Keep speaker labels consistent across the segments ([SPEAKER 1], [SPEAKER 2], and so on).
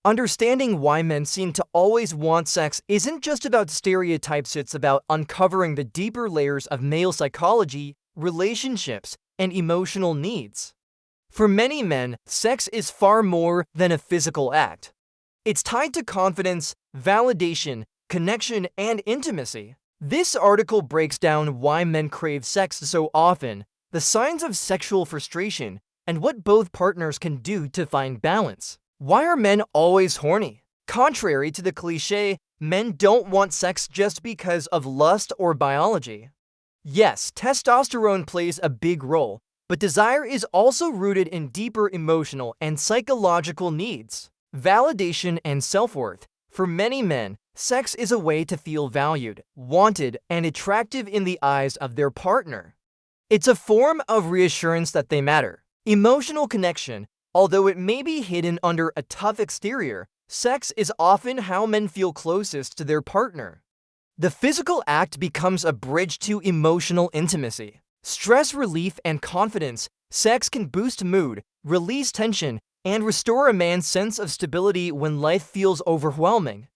[SPEAKER 1] Understanding why men seem to always want sex isn't just about stereotypes, it's about uncovering the deeper layers of male psychology, relationships, and emotional needs. For many men, sex is far more than a physical act. It's tied to confidence, validation, connection, and intimacy. This article breaks down why men crave sex so often, the signs of sexual frustration, and what both partners can do to find balance. Why are men always horny? Contrary to the cliché, men don't want sex just because of lust or biology. Yes, testosterone plays a big role, but desire is also rooted in deeper emotional and psychological needs. Validation and self-worth. For many men, sex is a way to feel valued, wanted, and attractive in the eyes of their partner. It's a form of reassurance that they matter. Emotional connection. Although it may be hidden under a tough exterior, sex is often how men feel closest to their partner. The physical act becomes a bridge to emotional intimacy. Stress relief and confidence. Sex can boost mood, release tension, and restore a man's sense of stability when life feels overwhelming.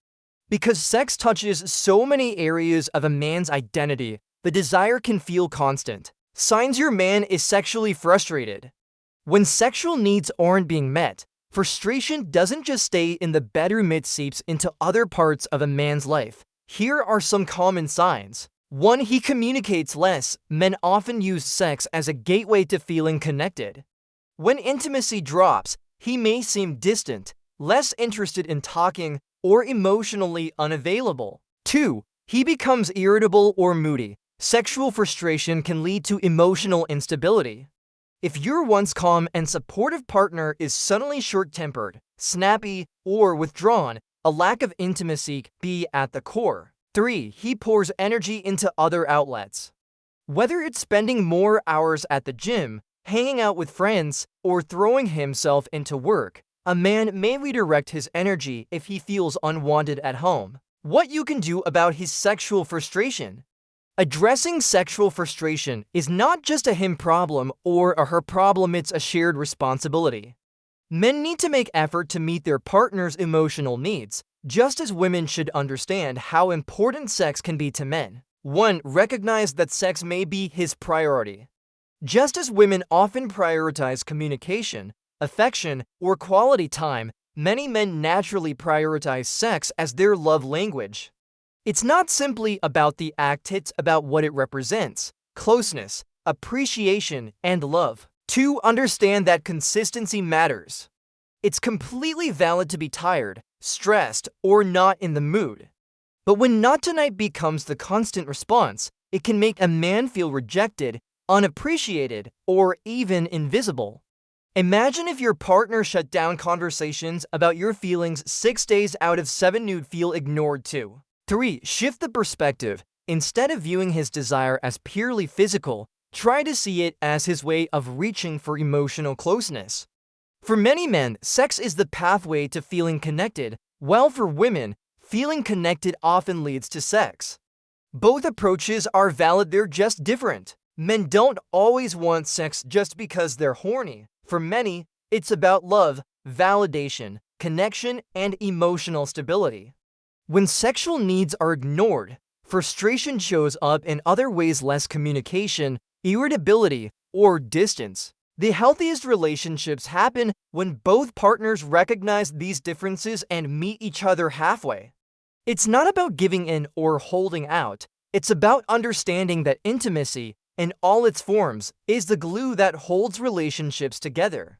[SPEAKER 1] Because sex touches so many areas of a man's identity, the desire can feel constant. Signs your man is sexually frustrated. When sexual needs aren't being met, frustration doesn't just stay in the bedroom, it seeps into other parts of a man's life. Here are some common signs. 1. He communicates less. Men often use sex as a gateway to feeling connected. When intimacy drops, he may seem distant, less interested in talking, or emotionally unavailable. 2. He becomes irritable or moody. Sexual frustration can lead to emotional instability. If your once calm and supportive partner is suddenly short-tempered, snappy, or withdrawn, a lack of intimacy can be at the core. 3. He pours energy into other outlets. Whether it's spending more hours at the gym, hanging out with friends, or throwing himself into work, a man may redirect his energy if he feels unwanted at home. What you can do about his sexual frustration. Addressing sexual frustration is not just a him problem or a her problem, it's a shared responsibility. Men need to make effort to meet their partner's emotional needs, just as women should understand how important sex can be to men. 1. Recognize that sex may be his priority. Just as women often prioritize communication, affection, or quality time, many men naturally prioritize sex as their love language. It's not simply about the act, it's about what it represents: closeness, appreciation, and love. 2. Understand that consistency matters. It's completely valid to be tired, stressed, or not in the mood. But when not tonight becomes the constant response, it can make a man feel rejected, unappreciated, or even invisible. Imagine if your partner shut down conversations about your feelings 6 days out of 7. You'd feel ignored too. 3. Shift the perspective. Instead of viewing his desire as purely physical, try to see it as his way of reaching for emotional closeness. For many men, sex is the pathway to feeling connected, while for women, feeling connected often leads to sex. Both approaches are valid, they're just different. Men don't always want sex just because they're horny. For many, it's about love, validation, connection, and emotional stability. When sexual needs are ignored, frustration shows up in other ways: less communication, irritability, or distance. The healthiest relationships happen when both partners recognize these differences and meet each other halfway. It's not about giving in or holding out. It's about understanding that intimacy, in all its forms, is the glue that holds relationships together.